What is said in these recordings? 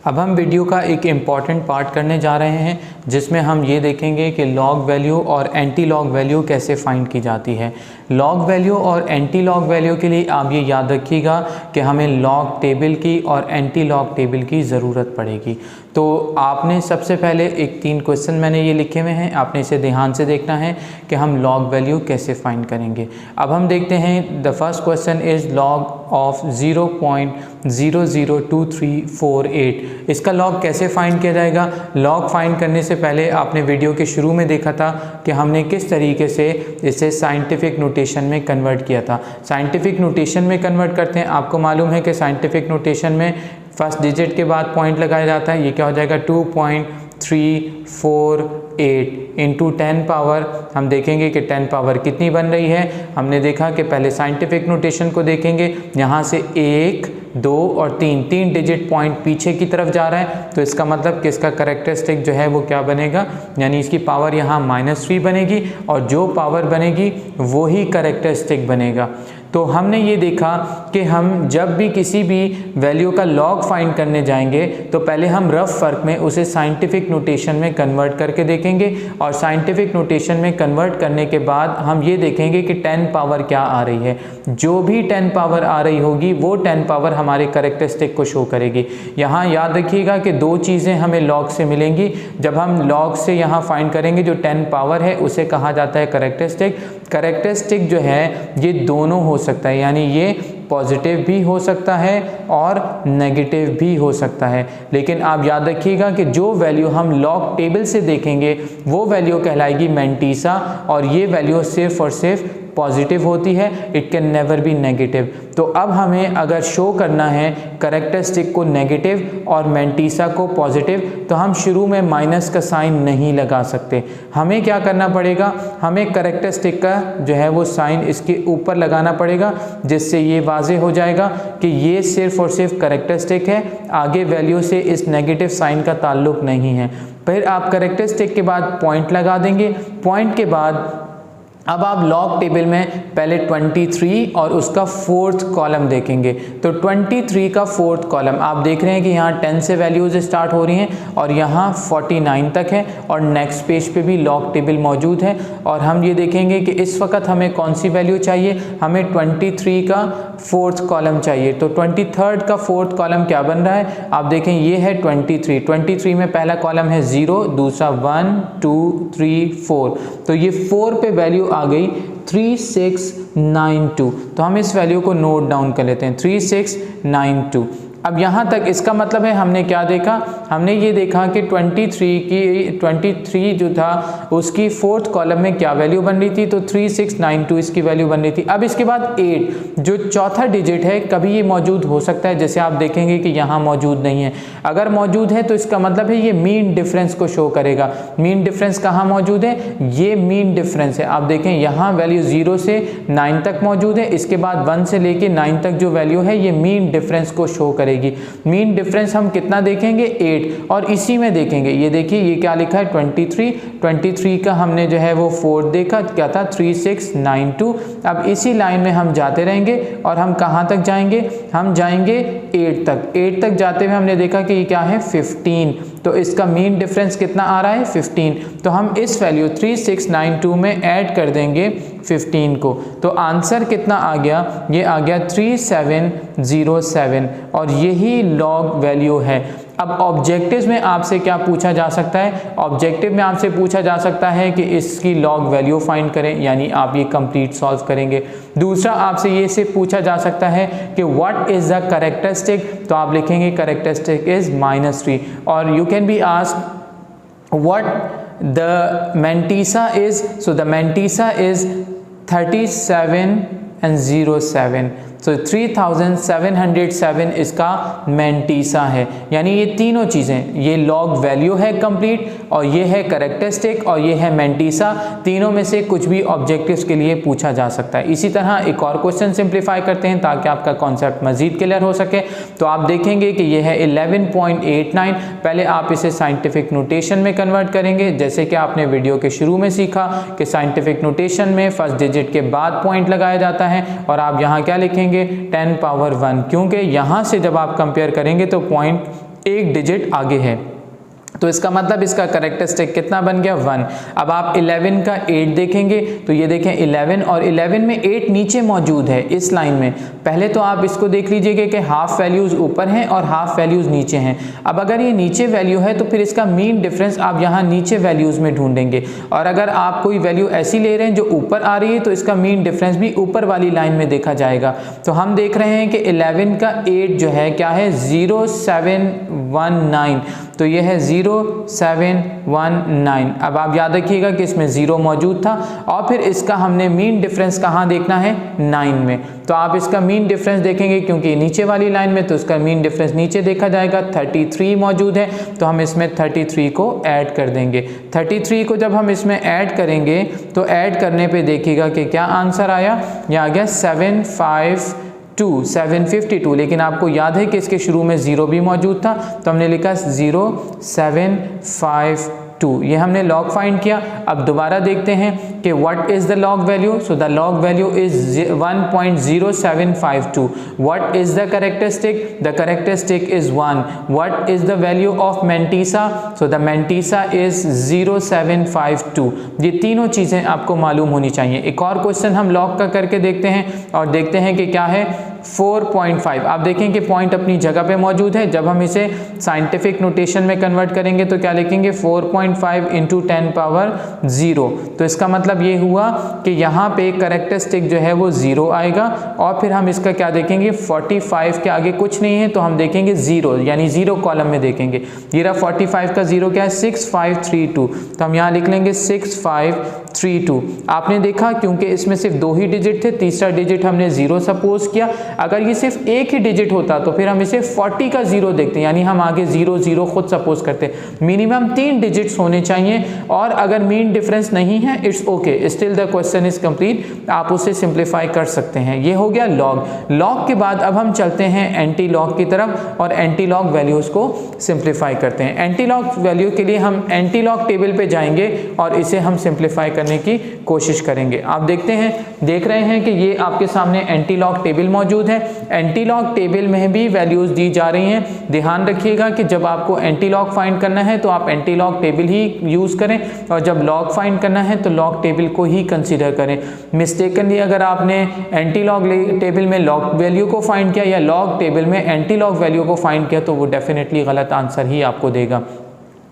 अब हम वीडियो का एक इम्पॉर्टेंट पार्ट करने जा रहे हैं जिसमें हम ये देखेंगे कि लॉग वैल्यू और एंटी लॉग वैल्यू कैसे फाइंड की जाती है। लॉग वैल्यू और एंटी लॉग वैल्यू के लिए आप ये याद रखिएगा कि हमें लॉग टेबल की और एंटी लॉग टेबल की ज़रूरत पड़ेगी। तो आपने सबसे पहले एक 3 क्वेश्चन मैंने ये लिखे हुए हैं, आपने इसे ध्यान से देखना है कि हम लॉग वैल्यू कैसे फाइंड करेंगे। अब हम देखते हैं the first question is log of 0.002348। इसका लॉग कैसे फाइंड किया जाएगा। लॉग फाइंड करने से पहले आपने वीडियो के शुरू में देखा था कि हमने किस तरीके से इसे साइंटिफिक नोटेशन में कन्वर्ट किया था। साइंटिफिक नोटेशन में कन्वर्ट करते हैं, आपको मालूम है कि साइंटिफिक नोटेशन में फर्स्ट डिजिट के बाद पॉइंट लगाया जाता है। ये क्या हो जाएगा 2.348 इंटू 10 पावर। हम देखेंगे कि 10 पावर कितनी बन रही है। हमने देखा कि पहले साइंटिफिक नोटेशन को देखेंगे, यहाँ से 1, 2 और 3 डिजिट पॉइंट पीछे की तरफ जा रहा है, तो इसका मतलब कि इसका कैरेक्टरिस्टिक जो है वो क्या बनेगा, यानी इसकी पावर यहाँ -3 बनेगी और जो पावर बनेगी वो ही कैरेक्टरिस्टिक बनेगा। तो हमने ये देखा कि हम जब भी किसी भी वैल्यू का लॉग फाइंड करने जाएंगे तो पहले हम रफ फर्क में उसे साइंटिफिक नोटेशन में कन्वर्ट करके देखेंगे और साइंटिफिक नोटेशन में कन्वर्ट करने के बाद हम ये देखेंगे कि 10 पावर क्या आ रही है। जो भी 10 पावर आ रही होगी वो 10 पावर हमारे कैरेक्टरिस्टिक को शो करेगी। यहाँ याद रखिएगा कि 2 चीज़ें हमें लॉग से मिलेंगी। जब हम लॉग से यहाँ फाइंड करेंगे जो 10 पावर है उसे कहा जाता है कैरेक्टरिस्टिक। कैरेक्टरिस्टिक जो है ये दोनों हो सकता है, यानी ये पॉजिटिव भी हो सकता है और नेगेटिव भी हो सकता है। लेकिन आप याद रखिएगा कि जो वैल्यू हम लॉग टेबल से देखेंगे वो वैल्यू कहलाएगी मैंटीसा और ये वैल्यू सिर्फ और सिर्फ पॉजिटिव होती है, it can never be negative. तो अब हमें अगर शो करना है कैरेक्टरिस्टिक को नेगेटिव और मैंटीसा को पॉजिटिव, तो हम शुरू में माइनस का साइन नहीं लगा सकते। हमें क्या करना पड़ेगा, हमें कैरेक्टरिस्टिक का जो है वो साइन इसके ऊपर लगाना पड़ेगा, जिससे ये वाज़ेह हो जाएगा कि ये सिर्फ और सिर्फ कैरेक्टरिस्टिक है, आगे वैल्यू से इस नेगेटिव साइन का ताल्लुक नहीं है। फिर आप कैरेक्टरिस्टिक के बाद पॉइंट लगा देंगे। पॉइंट के बाद अब आप लॉग टेबल में पहले 23 और उसका 4th कॉलम देखेंगे। तो 23 का 4th कॉलम आप देख रहे हैं कि यहाँ 10 से वैल्यूज स्टार्ट हो रही हैं और यहाँ 49 तक है और नेक्स्ट पेज पे भी लॉग टेबल मौजूद है। और हम ये देखेंगे कि इस वक्त हमें कौन सी वैल्यू चाहिए, हमें 23 का 4th कॉलम चाहिए। तो 23rd का 4th कॉलम क्या बन रहा है, आप देखें ये है 23 में पहला कॉलम है 0, दूसरा 1 2 3 4, तो ये 4 पे वैल्यू आ गई 3692। तो हम इस वैल्यू को नोट डाउन कर लेते हैं 3692। अब यहाँ तक इसका मतलब है हमने क्या देखा, हमने ये देखा कि 23 जो था उसकी 4th कॉलम में क्या वैल्यू बन रही थी, तो 3692 इसकी वैल्यू बन रही थी। अब इसके बाद 8 जो चौथा डिजिट है, कभी ये मौजूद हो सकता है, जैसे आप देखेंगे कि यहाँ मौजूद नहीं है। अगर मौजूद है तो इसका मतलब है ये मीन डिफरेंस को शो करेगा। मीन डिफरेंस कहाँ मौजूद है, ये मीन डिफरेंस है। आप देखें यहाँ वैल्यू 0 से 9 तक मौजूद है, इसके बाद 1 से लेके 9 तक जो वैल्यू है ये मीन डिफरेंस को शो करेगी। मीन डिफरेंस हम कितना देखेंगे 8, और इसी में देखेंगे ये देखिए ये क्या लिखा है 23 का हमने जो है वो 4 देखा, क्या था 3692। अब इसी लाइन में हम जाते रहेंगे और हम कहाँ तक जाएंगे, हम जाएंगे 8 तक जाते हुए हमने देखा कि ये क्या है 15। तो इसका मीन डिफरेंस कितना आ रहा है 15। तो हम इस वैल्यू 3692 में ऐड कर देंगे 15 को, तो आंसर कितना आ गया, ये आ गया 3707 और यही लॉग वैल्यू है। अब ऑब्जेक्टिव में आपसे क्या पूछा जा सकता है, ऑब्जेक्टिव में आपसे पूछा जा सकता है कि इसकी लॉग वैल्यू फाइंड करें, यानी आप ये कंप्लीट सॉल्व करेंगे। दूसरा आपसे ये से पूछा जा सकता है कि व्हाट इज द कैरेक्टरिस्टिक, तो आप लिखेंगे कैरेक्टरिस्टिक इज -3। और you can be asked what the mantissa is, so the mantissa is 3707, तो 3707 इसका मैंटीसा है। यानी ये तीनों चीज़ें, ये लॉग वैल्यू है कंप्लीट, और ये है कैरेक्टरिस्टिक, और ये है मैंटीसा। तीनों में से कुछ भी ऑब्जेक्टिव्स के लिए पूछा जा सकता है। इसी तरह एक और क्वेश्चन सिंप्लीफाई करते हैं ताकि आपका कॉन्सेप्ट मजीद क्लियर हो सके। तो आप देखेंगे कि ये है 11.89। पहले आप इसे साइंटिफिक नोटेशन में कन्वर्ट करेंगे, जैसे कि आपने वीडियो के शुरू में सीखा कि साइंटिफिक नोटेशन में फर्स्ट डिजिट के बाद पॉइंट लगाया जाता है, और आप यहाँ क्या लिखेंगे 10 पावर 1, क्योंकि यहाँ से जब आप कंपेयर करेंगे तो पॉइंट एक डिजिट आगे है, तो इसका मतलब इसका कैरेक्टरिस्टिक कितना बन गया 1। अब आप 11 का 8 देखेंगे तो ये देखें 11 और 11 में 8 नीचे मौजूद है इस लाइन में। पहले तो आप इसको देख लीजिएगा कि हाफ वैल्यूज़ ऊपर हैं और हाफ वैल्यूज़ नीचे हैं। अब अगर ये नीचे वैल्यू है तो फिर इसका मीन डिफरेंस आप यहाँ नीचे वैल्यूज़ में ढूंढेंगे, और अगर आप कोई वैल्यू ऐसी ले रहे हैं जो ऊपर आ रही है तो इसका मीन डिफरेंस भी ऊपर वाली लाइन में देखा जाएगा। तो हम देख रहे हैं कि 11 का 8 जो है क्या है 0719, तो ये है 0719। अब आप याद रखिएगा कि इसमें 0 मौजूद था और फिर इसका हमने मीन डिफरेंस कहाँ देखना है 9 में। तो आप इसका मीन डिफरेंस देखेंगे क्योंकि नीचे वाली लाइन में, तो इसका मीन डिफरेंस नीचे देखा जाएगा। 33 मौजूद है तो हम इसमें 33 को ऐड कर देंगे। 33 को जब हम इसमें ऐड करेंगे तो ऐड करने पे देखिएगा कि क्या आंसर आया, यह आ गया 752, लेकिन आपको याद है कि इसके शुरू में 0 भी मौजूद था तो हमने लिखा 0752। ये हमने लॉग फाइंड किया। अब दोबारा देखते हैं कि what is the log value. So the log value is 1.0752। What is the characteristic, the characteristic is 1। What is the value of mantissa, so the mantissa is 0752। ये तीनों चीजें आपको मालूम होनी चाहिए। एक और क्वेश्चन हम लॉग का करके देखते हैं और देखते हैं कि क्या है 4.5। आप देखें कि पॉइंट अपनी जगह पे मौजूद है। जब हम इसे साइंटिफिक नोटेशन में कन्वर्ट करेंगे तो क्या लिखेंगे 4.5 इंटू 10 पावर 0। तो इसका मतलब ये हुआ कि यहाँ पे कैरेक्टरिस्टिक जो है वो 0 आएगा और फिर हम इसका क्या देखेंगे 45 के आगे कुछ नहीं है तो हम देखेंगे 0, यानी 0 कॉलम में देखेंगे। ये रहा 45 का 0 क्या है 6532, तो हम यहाँ लिख लेंगे 6532। आपने देखा क्योंकि इसमें सिर्फ 2 ही डिजिट थे, तीसरा डिजिट हमने 0 सपोज किया। अगर ये सिर्फ एक ही डिजिट होता तो फिर हम इसे 40 का 0 देखते हैं, यानी हम आगे 0 0 खुद सपोज करते। मिनिमम 3 डिजिट्स होने चाहिए और अगर मीन डिफरेंस नहीं है it's okay, still the question is complete. आप उसे सिंप्लीफाई कर सकते हैं। ये हो गया लॉग। लॉग के बाद अब हम चलते हैं एंटी लॉग की तरफ और एंटी लॉग वैल्यूज को सिंप्लीफाई करते हैं। एंटी लॉग वैल्यू के लिए हम एंटी लॉग टेबल पे जाएंगे और इसे हम सिंप्लीफाई करने की कोशिश करेंगे। आप देख रहे हैं कि ये आपके सामने एंटी लॉग टेबल मौजूद है। एंटी लॉग टेबल में भी वैल्यूज दी जा रही हैं। ध्यान रखिएगा कि जब आपको एंटी लॉग फाइंड करना है तो आप एंटी लॉग टेबल ही यूज करें और जब लॉग फाइंड करना है तो लॉग टेबल को ही कंसीडर करें। मिस्टेकनली अगर आपने एंटी लॉग टेबल में लॉग वैल्यू को फाइंड किया या लॉग टेबल में एंटी लॉग वैल्यू को फाइंड किया तो वो डेफिनेटली गलत आंसर ही आपको देगा।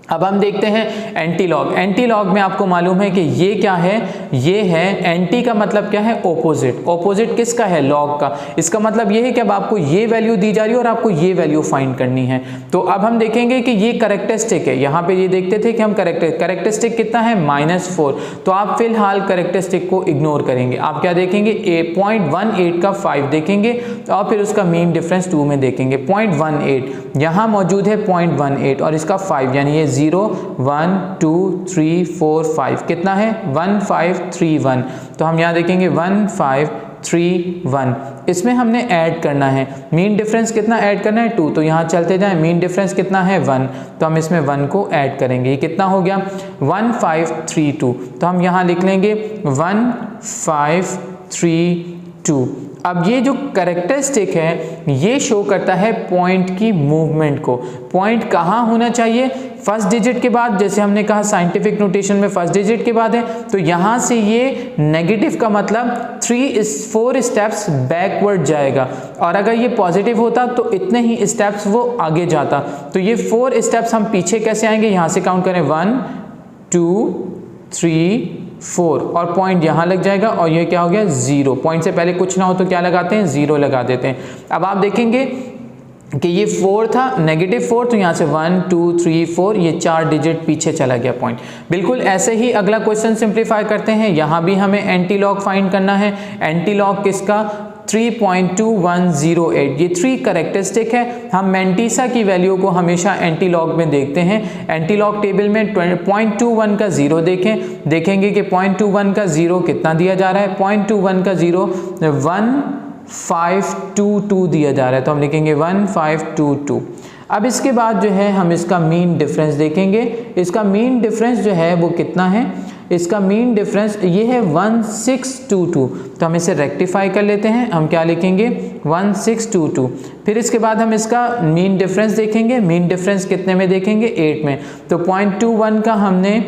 अब हम देखते हैं एंटी लॉग। एंटी लॉग में आपको मालूम है कि ये क्या है, ये है एंटी का मतलब क्या है ओपोजिट। ओपोजिट किसका है लॉग का। इसका मतलब ये है कि अब आपको ये वैल्यू दी जा रही है और आपको ये वैल्यू फाइंड करनी है। तो अब हम देखेंगे कि ये कैरेक्टरिस्टिक है। यहाँ पे ये देखते थे कि हम कैरेक्टरिस्टिक कितना है -4, तो आप फिलहाल कैरेक्टरिस्टिक को इग्नोर करेंगे। आप क्या देखेंगे 0.18 का 5 देखेंगे और फिर उसका मीन डिफरेंस 2 में देखेंगे। 0.18 यहाँ मौजूद है 0.18 और इसका 5 यानी ये 0 1 2 3 4 5 कितना है 1531। तो हम यहाँ देखेंगे 1531। इसमें हमने ऐड करना है। मीन डिफरेंस कितना ऐड करना है 2, तो यहाँ चलते जाएं। मीन डिफरेंस कितना है 1, तो हम इसमें 1 को ऐड करेंगे। ये कितना हो गया 1532। तो हम यहाँ लिख लेंगे 1532। अब ये जो कैरेक्टरिस्टिक है ये शो करता है पॉइंट की मूवमेंट को। पॉइंट कहाँ होना चाहिए, फर्स्ट डिजिट के बाद, जैसे हमने कहा साइंटिफिक नोटेशन में फर्स्ट डिजिट के बाद है, तो यहाँ से ये नेगेटिव का मतलब 4 स्टेप्स बैकवर्ड जाएगा और अगर ये पॉजिटिव होता तो इतने ही स्टेप्स वो आगे जाता। तो ये 4 स्टेप्स हम पीछे कैसे आएंगे, यहाँ से काउंट करें 1 2 3 4 और पॉइंट यहाँ लग जाएगा और ये क्या हो गया 0। पॉइंट से पहले कुछ ना हो तो क्या लगाते हैं 0 लगा देते हैं। अब आप देखेंगे कि ये 4 था -4, तो यहाँ से 1 2 3 4 ये 4 डिजिट पीछे चला गया पॉइंट। बिल्कुल ऐसे ही अगला क्वेश्चन सिंप्लीफाई करते हैं। यहाँ भी हमें एंटी लॉग फाइंड करना है। एंटी लॉग किसका 3.2108। ये 3 कैरेक्टरिस्टिक है। हम मेंटीसा की वैल्यू को हमेशा एंटी लॉग में देखते हैं। एंटी लॉग टेबल में 0.21 का 0 देखेंगे कि 0.21 का 0 कितना दिया जा रहा है। 0.21 का 0 1522 दिया जा रहा है, तो हम लिखेंगे 1522। अब इसके बाद जो है हम इसका मीन डिफरेंस देखेंगे। इसका मीन डिफरेंस जो है वो कितना है, इसका मीन डिफरेंस ये है 1622, तो हम इसे रेक्टिफाई कर लेते हैं। हम क्या लिखेंगे 1622। फिर इसके बाद हम इसका मीन डिफरेंस देखेंगे। मीन डिफरेंस कितने में देखेंगे 8 में, तो 0.21 का हमने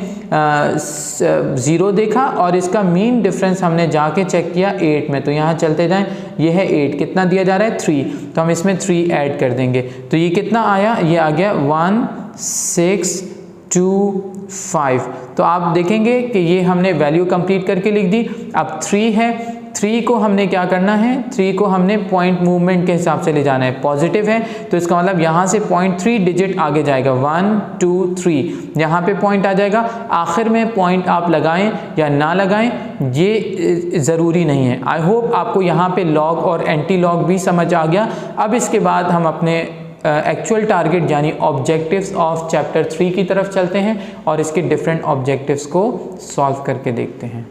0 देखा और इसका मीन डिफरेंस हमने जाके चेक किया 8 में, तो यहाँ चलते जाएं, ये है 8, कितना दिया जा रहा है 3, तो हम इसमें 3 ऐड कर देंगे, तो ये कितना आया, ये आ गया 1625। तो आप देखेंगे कि ये हमने वैल्यू कंप्लीट करके लिख दी। अब 3 है, 3 को हमने क्या करना है, 3 को हमने पॉइंट मूवमेंट के हिसाब से ले जाना है। पॉजिटिव है तो इसका मतलब यहाँ से 0.3 डिजिट आगे जाएगा, 1 2 3, यहाँ पे पॉइंट आ जाएगा। आखिर में पॉइंट आप लगाएं या ना लगाएं ये ज़रूरी नहीं है। आई होप आपको यहाँ पे लॉग और एंटी लॉग भी समझ आ गया। अब इसके बाद हम अपने एक्चुअल टारगेट यानी ऑब्जेक्टिव्स ऑफ चैप्टर 3 की तरफ चलते हैं और इसके डिफरेंट ऑब्जेक्टिव्स को सॉल्व करके देखते हैं।